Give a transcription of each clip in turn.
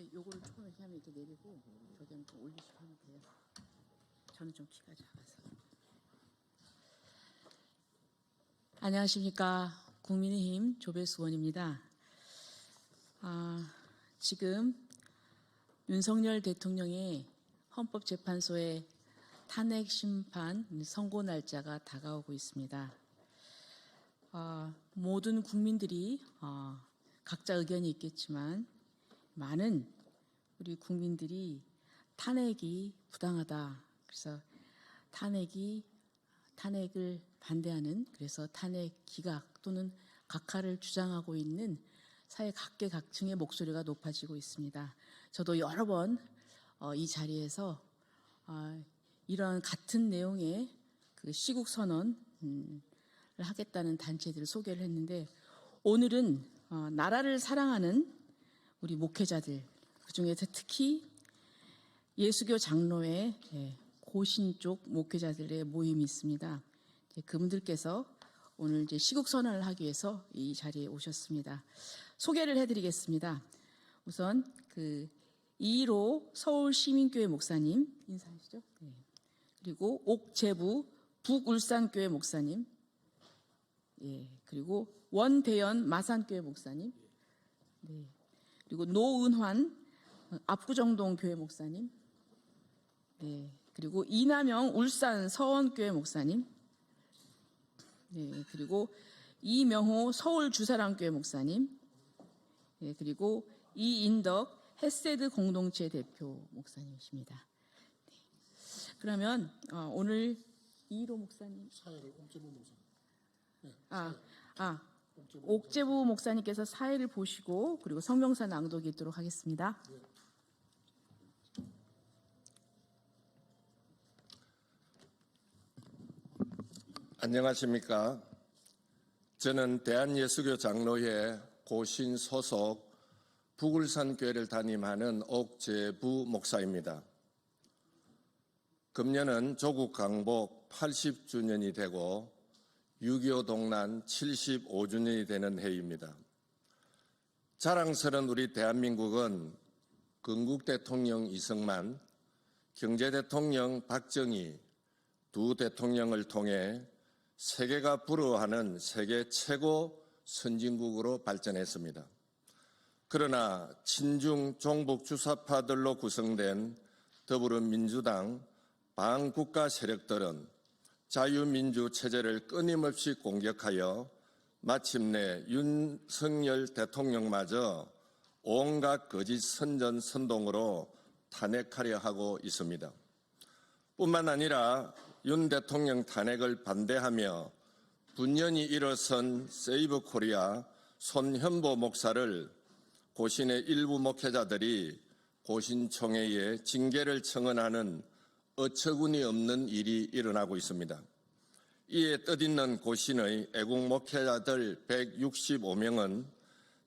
요거를 조금 이렇게 하면 이렇게 내리고 저기는 좀 올리시고 하면 돼요. 저는 좀 키가 작아서. 안녕하십니까. 국민의힘 조배수 의원입니다. 지금 윤석열 대통령의 헌법재판소의 탄핵 심판 선고 날짜가 다가오고 있습니다. 모든 국민들이 각자 의견이 있겠지만 많은 우리 국민들이 탄핵이 부당하다. 그래서 탄핵을 반대하는, 그래서 탄핵 기각 또는 각하를 주장하고 있는 사회 각계각층의 목소리가 높아지고 있습니다. 저도 여러 번 이 자리에서 이런 같은 내용의 그 시국 선언을 하겠다는 단체들을 소개를 했는데, 오늘은 나라를 사랑하는 우리 목회자들, 그중에서 특히 예수교 장로회 고신 쪽 목회자들의 모임이 있습니다. 그분들께서 오늘 이제 시국 선언을 하기 위해서 이 자리에 오셨습니다. 소개를 해드리겠습니다. 우선 그 2로 서울시민교회 목사님 인사하시죠. 네. 그리고 옥재부 북울산교회 목사님, 그리고 원대연 마산교회 목사님, 네. 그리고 노은환 압구정동교회 목사님, 네. 그리고 이남영 울산 서원교회 목사님, 네. 그리고 이명호 서울 주사랑교회 목사님, 네. 그리고 이인덕 헤세드 공동체 대표 목사님이십니다. 네. 그러면 오늘 이로 목사님, 사회를 옥재부 목사님. 네, 옥재부 목사님께서 사회를 보시고 그리고 성명사 낭독이 있도록 하겠습니다. 네. 안녕하십니까. 저는 대한예수교 장로회 고신 소속 북울산교회를 담임하는 옥재부 목사입니다. 금년은 조국 강복 80주년이 되고 6.25 동란 75주년이 되는 해입니다. 자랑스러운 우리 대한민국은 건국 대통령 이승만, 경제대통령 박정희 두 대통령을 통해 세계가 부러워하는 세계 최고 선진국으로 발전했습니다. 그러나 친중 종북 주사파들로 구성된 더불어민주당 반국가 세력들은 자유민주 체제를 끊임없이 공격하여 마침내 윤석열 대통령마저 온갖 거짓 선전선동으로 탄핵하려 하고 있습니다. 뿐만 아니라 윤 대통령 탄핵을 반대하며 분연히 일어선 세이브 코리아 손현보 목사를 고신의 일부 목회자들이 고신총회에 징계를 청원하는 어처구니 없는 일이 일어나고 있습니다. 이에 뜻있는 고신의 애국 목회자들 165명은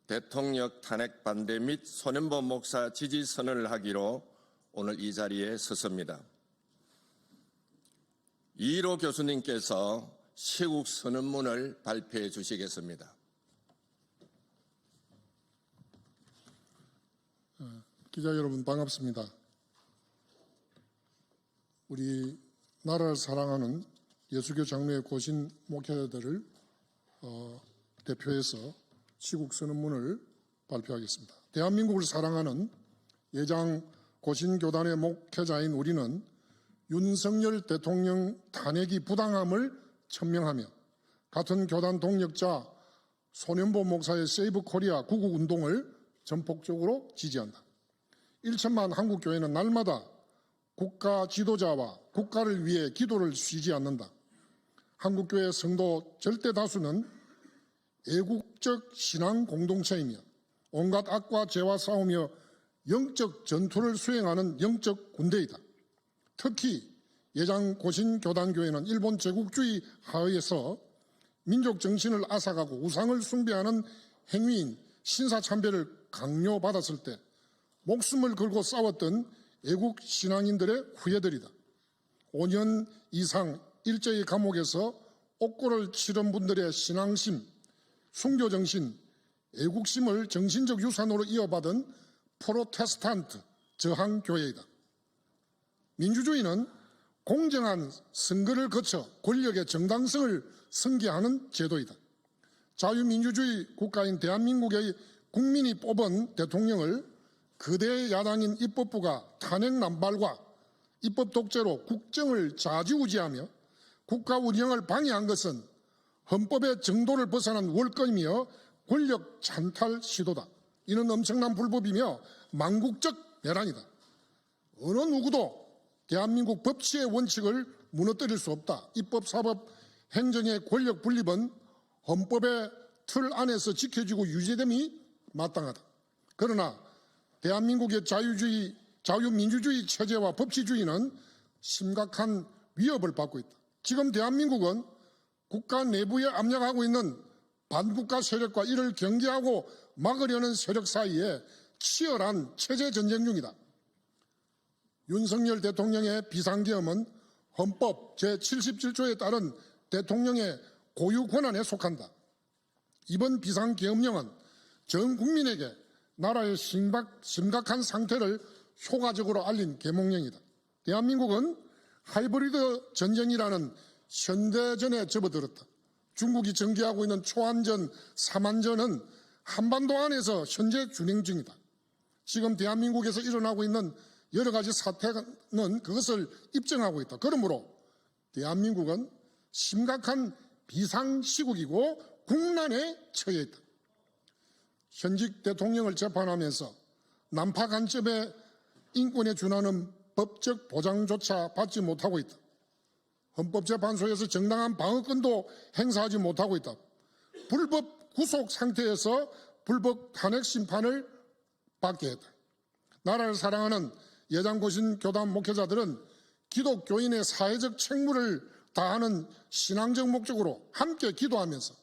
대통령 탄핵 반대 및 손현보 목사 지지 선언을 하기로 오늘 이 자리에 섰습니다. 이로 교수님께서 시국 선언문을 발표해 주시겠습니다. 기자 여러분 반갑습니다. 우리 나라를 사랑하는 예수교 장로회 고신 목회자들을 대표해서 시국 선언문을 발표하겠습니다. 대한민국을 사랑하는 예장 고신교단의 목회자인 우리는 윤석열 대통령 탄핵이 부당함을 천명하며 같은 교단 동력자 손현보 목사의 세이브 코리아 구국운동을 전폭적으로 지지한다. 1천만 한국교회는 날마다 국가 지도자와 국가를 위해 기도를 쉬지 않는다. 한국교회 성도 절대 다수는 애국적 신앙 공동체이며 온갖 악과 죄와 싸우며 영적 전투를 수행하는 영적 군대이다. 특히 예장 고신교단교회는 일본 제국주의 하에서 민족 정신을 앗아가고 우상을 숭배하는 행위인 신사참배를 강요받았을 때 목숨을 걸고 싸웠던 애국 신앙인들의 후예들이다. 5년 이상 일제히 감옥에서 옥고를 치른 분들의 신앙심, 순교정신, 애국심을 정신적 유산으로 이어받은 프로테스탄트 저항교회이다. 민주주의는 공정한 선거를 거쳐 권력의 정당성을 승계하는 제도이다. 자유민주주의 국가인 대한민국의 국민이 뽑은 대통령을 거대 야당인 입법부가 탄핵 남발과 입법 독재로 국정을 좌지우지하며 국가 운영을 방해한 것은 헌법의 정도를 벗어난 월권이며 권력 찬탈 시도다. 이는 엄청난 불법이며 망국적 내란이다. 어느 누구도 대한민국 법치의 원칙을 무너뜨릴 수 없다. 입법, 사법, 행정의 권력 분립은 헌법의 틀 안에서 지켜지고 유지됨이 마땅하다. 그러나 대한민국의 자유민주주의 체제와 법치주의는 심각한 위협을 받고 있다. 지금 대한민국은 국가 내부에 압력하고 있는 반국가 세력과 이를 경계하고 막으려는 세력 사이에 치열한 체제 전쟁 중이다. 윤석열 대통령의 비상계엄은 헌법 제77조에 따른 대통령의 고유 권한에 속한다. 이번 비상계엄령은 전 국민에게 나라의 심각한 상태를 효과적으로 알린 계몽령이다. 대한민국은 하이브리드 전쟁이라는 현대전에 접어들었다. 중국이 전개하고 있는 초안전, 삼안전은 한반도 안에서 현재 진행 중이다. 지금 대한민국에서 일어나고 있는 여러 가지 사태는 그것을 입증하고 있다. 그러므로 대한민국은 심각한 비상시국이고 국난에 처해 있다. 현직 대통령을 재판하면서 난파 간첩의 인권에 준하는 법적 보장조차 받지 못하고 있다. 헌법재판소에서 정당한 방어권도 행사하지 못하고 있다. 불법 구속 상태에서 불법 탄핵 심판을 받게 했다. 나라를 사랑하는 예장고신 교단 목회자들은 기독교인의 사회적 책무를 다하는 신앙적 목적으로 함께 기도하면서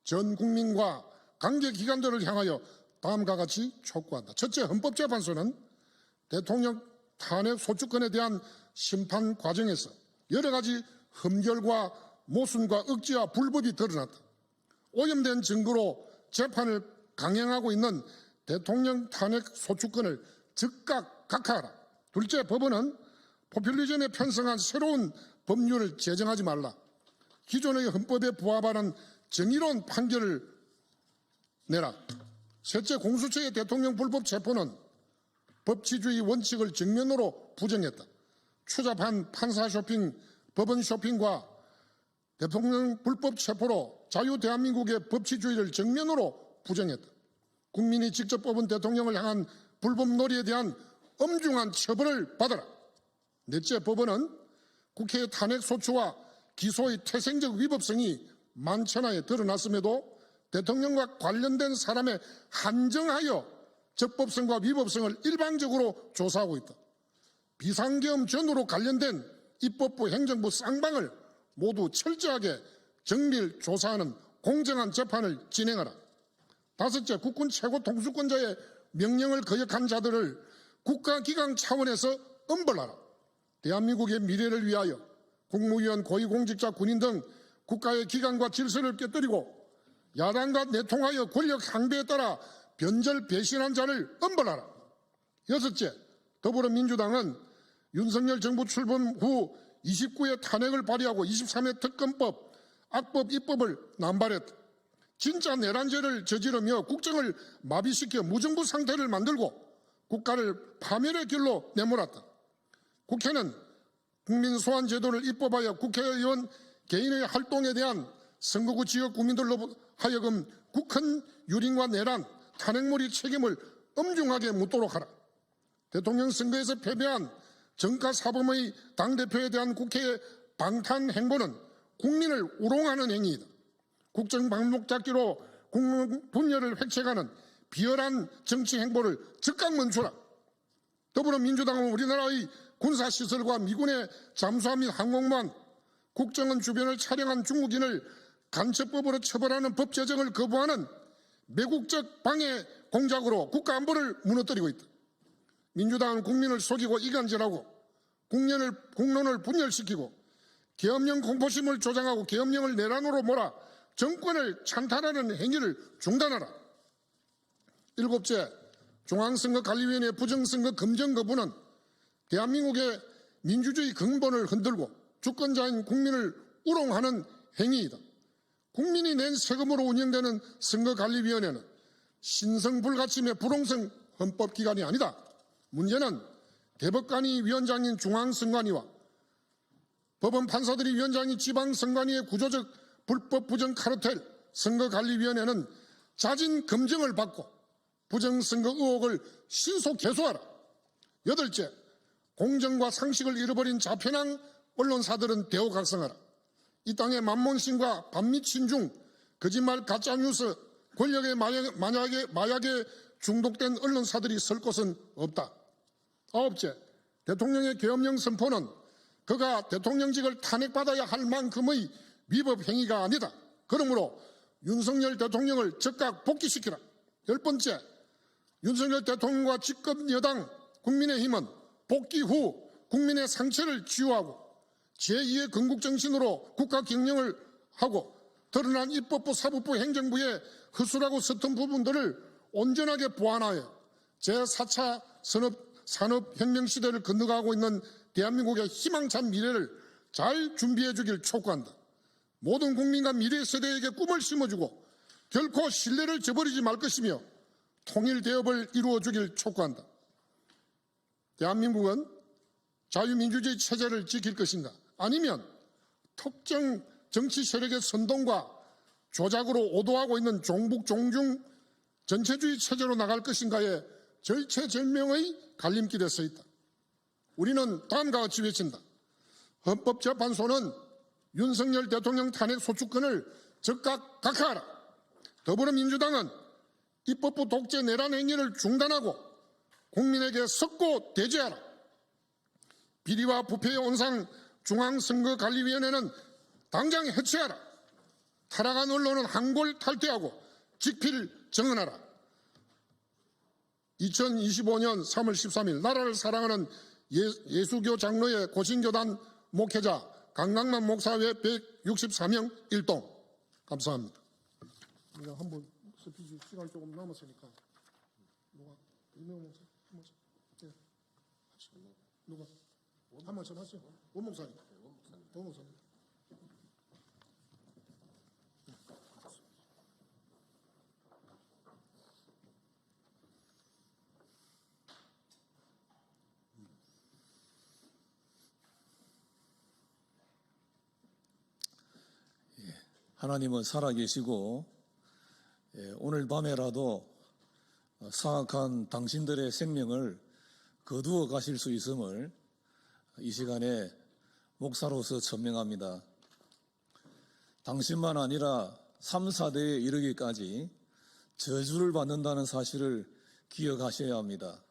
전 국민과 관계기관들을 향하여 다음과 같이 촉구한다. 첫째, 헌법재판소는 대통령 탄핵 소추권에 대한 심판 과정에서 여러 가지 흠결과 모순과 억지와 불법이 드러났다. 오염된 증거로 재판을 강행하고 있는 대통령 탄핵 소추권을 즉각 각하하라. 둘째, 법원은 포퓰리즘에 편성한 새로운 법률을 제정하지 말라. 기존의 헌법에 부합하는 정의로운 판결을 내라. 셋째, 공수처의 대통령 불법 체포는 법치주의 원칙을 정면으로 부정했다. 추잡한 판사 쇼핑, 법원 쇼핑과 대통령 불법 체포로 자유 대한민국의 법치주의를 정면으로 부정했다. 국민이 직접 뽑은 대통령을 향한 불법 놀이에 대한 엄중한 처벌을 받아라. 넷째, 법원은 국회의 탄핵 소추와 기소의 태생적 위법성이 만천하에 드러났음에도 대통령과 관련된 사람에 한정하여 적법성과 위법성을 일방적으로 조사하고 있다. 비상계엄 전후로 관련된 입법부, 행정부 쌍방을 모두 철저하게 정밀 조사하는 공정한 재판을 진행하라. 다섯째, 국군 최고 통수권자의 명령을 거역한 자들을 국가기강 차원에서 엄벌하라. 대한민국의 미래를 위하여 국무위원, 고위공직자, 군인 등 국가의 기강과 질서를 깨뜨리고 야당과 내통하여 권력 향배에 따라 변절 배신한 자를 엄벌하라. 여섯째, 더불어민주당은 윤석열 정부 출범 후 29회 탄핵을 발의하고 23회 특검법, 악법, 입법을 남발했다. 진짜 내란죄를 저지르며 국정을 마비시켜 무정부 상태를 만들고 국가를 파멸의 길로 내몰았다. 국회는 국민소환제도를 입법하여 국회의원 개인의 활동에 대한 선거구 지역 국민들로 하여금 국헌 유린과 내란, 탄핵물의 책임을 엄중하게 묻도록 하라. 대통령 선거에서 패배한 정가사범의 당대표에 대한 국회의 방탄 행보는 국민을 우롱하는 행위이다. 국정 방목잡기로 국민 분열을 획책하는 비열한 정치 행보를 즉각 멈추라. 더불어민주당은 우리나라의 군사시설과 미군의 잠수함 및 항공모함, 국정원 주변을 촬영한 중국인을 간첩법으로 처벌하는 법 제정을 거부하는 매국적 방해 공작으로 국가안보를 무너뜨리고 있다. 민주당은 국민을 속이고 이간질하고 국론을 분열시키고 계엄령 공포심을 조장하고 계엄령을 내란으로 몰아 정권을 찬탈하는 행위를 중단하라. 일곱째, 중앙선거관리위원회 부정선거 검증 거부는 대한민국의 민주주의 근본을 흔들고 주권자인 국민을 우롱하는 행위이다. 국민이 낸 세금으로 운영되는 선거관리위원회는 신성불가침의 불공정 헌법기관이 아니다. 문제는 대법관이 위원장인 중앙선관위와 법원 판사들이 위원장인 지방선관위의 구조적 불법 부정 카르텔 선거관리위원회는 자진 검증을 받고 부정선거 의혹을 신속 개소하라. 8째, 공정과 상식을 잃어버린 자편한 언론사들은 대우각성하라. 이 땅에 만몬신과 반미친중, 거짓말, 가짜뉴스, 권력의 마약에 중독된 언론사들이 설 곳은 없다. 9째, 대통령의 계엄령 선포는 그가 대통령직을 탄핵받아야 할 만큼의 위법 행위가 아니다. 그러므로 윤석열 대통령을 즉각 복귀시키라. 10번째, 윤석열 대통령과 집권 여당 국민의힘은 복귀 후 국민의 상처를 치유하고 제2의 건국정신으로 국가 경영을 하고 드러난 입법부, 사법부, 행정부의 허술하고 서툰 부분들을 온전하게 보완하여 제4차 산업혁명 시대를 건너가고 있는 대한민국의 희망찬 미래를 잘 준비해 주길 촉구한다. 모든 국민과 미래 세대에게 꿈을 심어주고 결코 신뢰를 저버리지 말 것이며 통일대업을 이루어 주길 촉구한다. 대한민국은 자유민주주의 체제를 지킬 것인가? 아니면 특정 정치 세력의 선동과 조작으로 오도하고 있는 종북종중 전체주의 체제로 나갈 것인가에 절체절명의 갈림길에 서 있다. 우리는 다음과 같이 외친다. 헌법재판소는 윤석열 대통령 탄핵 소추권을 즉각 각하하라. 더불어민주당은 입법부 독재 내란 행위를 중단하고 국민에게 석고 대죄하라. 비리와 부패의 온상 중앙선거관리위원회는 당장 해체하라. 타락한 언론은 한골 탈퇴하고 직필 정언하라. 2025년 3월 13일 나라를 사랑하는 예수교 장로의 고신교단 목회자 강남만 목사회 164명 일동. 감사합니다. 우리가 한번 스피치 시간 조금 남았으니까 누가 이명 목사 한 목사 네. 누가 한 말씀 하세요. 원 목사님. 원 목사님. 하나님은 살아계시고 오늘 밤에라도 사악한 당신들의 생명을 거두어 가실 수 있음을 이 시간에 목사로서 천명합니다. 당신만 아니라 3, 4대에 이르기까지 저주를 받는다는 사실을 기억하셔야 합니다.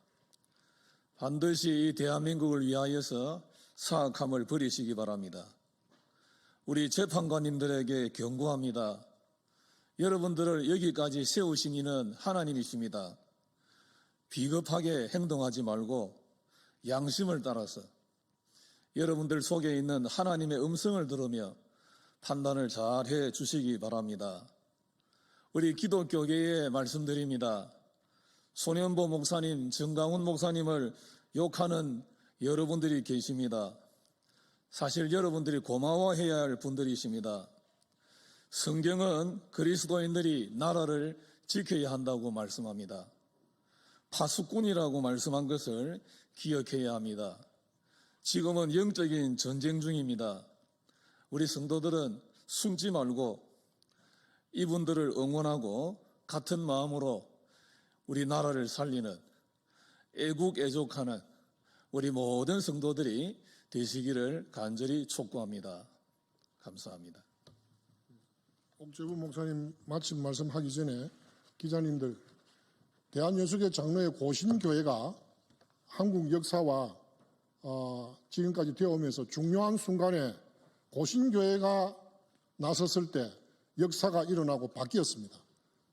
반드시 이 대한민국을 위하여서 사악함을 버리시기 바랍니다. 우리 재판관님들에게 경고합니다. 여러분들을 여기까지 세우신 이는 하나님이십니다. 비겁하게 행동하지 말고 양심을 따라서 여러분들 속에 있는 하나님의 음성을 들으며 판단을 잘 해 주시기 바랍니다. 우리 기독교계에 말씀드립니다. 손현보 목사님, 정강훈 목사님을 욕하는 여러분들이 계십니다. 사실 여러분들이 고마워해야 할 분들이십니다. 성경은 그리스도인들이 나라를 지켜야 한다고 말씀합니다. 파수꾼이라고 말씀한 것을 기억해야 합니다. 지금은 영적인 전쟁 중입니다. 우리 성도들은 숨지 말고 이분들을 응원하고 같은 마음으로 우리 나라를 살리는 애국애족하는 우리 모든 성도들이 되시기를 간절히 촉구합니다. 감사합니다. 옥재부 목사님 마침 말씀하기 전에 기자님들, 대한예수교 장로의 고신교회가 한국 역사와 지금까지 되어오면서 중요한 순간에 고신교회가 나섰을 때 역사가 일어나고 바뀌었습니다.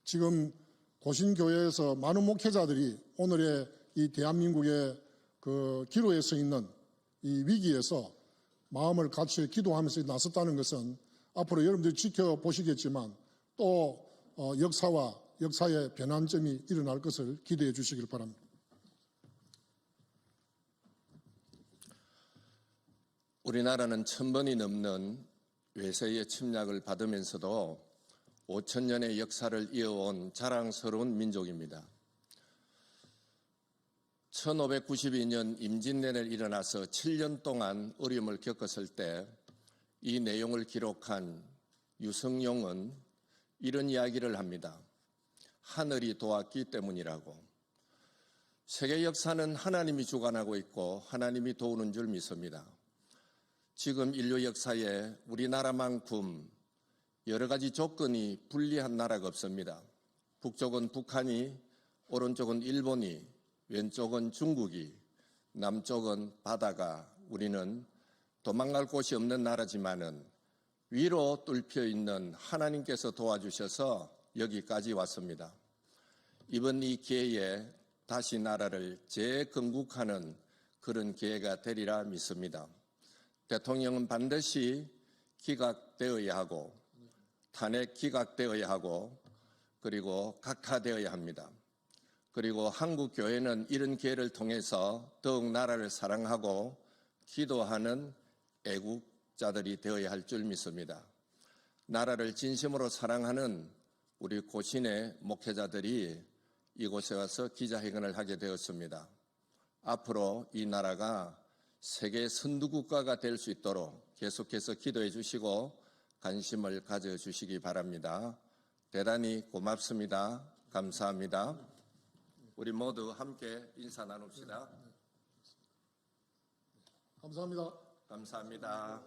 지금 고신교회에서 많은 목회자들이 오늘의 이 대한민국의 그 기로에 서 있는 이 위기에서 마음을 같이 기도하면서 나섰다는 것은 앞으로 여러분들이 지켜보시겠지만 또 역사와 역사의 변환점이 일어날 것을 기대해 주시길 바랍니다. 우리나라는 1000번이 넘는 외세의 침략을 받으면서도 5000년의 역사를 이어온 자랑스러운 민족입니다. 1592년 임진왜란이 일어나서 7년 동안 어려움을 겪었을 때 이 내용을 기록한 유성룡은 이런 이야기를 합니다. 하늘이 도왔기 때문이라고. 세계 역사는 하나님이 주관하고 있고 하나님이 도우는 줄 믿습니다. 지금 인류 역사에 우리나라만큼 여러 가지 조건이 불리한 나라가 없습니다. 북쪽은 북한이, 오른쪽은 일본이, 왼쪽은 중국이, 남쪽은 바다가 우리는 도망갈 곳이 없는 나라지만은 위로 뚫혀 있는 하나님께서 도와주셔서 여기까지 왔습니다. 이번 이 기회에 다시 나라를 재건국하는 그런 기회가 되리라 믿습니다. 대통령은 반드시 기각되어야 하고 탄핵 기각되어야 하고 그리고 각하되어야 합니다. 그리고 한국 교회는 이런 기회를 통해서 더욱 나라를 사랑하고 기도하는 애국자들이 되어야 할 줄 믿습니다. 나라를 진심으로 사랑하는 우리 고신의 목회자들이 이곳에 와서 기자회견을 하게 되었습니다. 앞으로 이 나라가 세계 선두국가가 될 수 있도록 계속해서 기도해 주시고 관심을 가져주시기 바랍니다. 대단히 고맙습니다. 감사합니다. 우리 모두 함께 인사 나눕시다. 감사합니다. 감사합니다.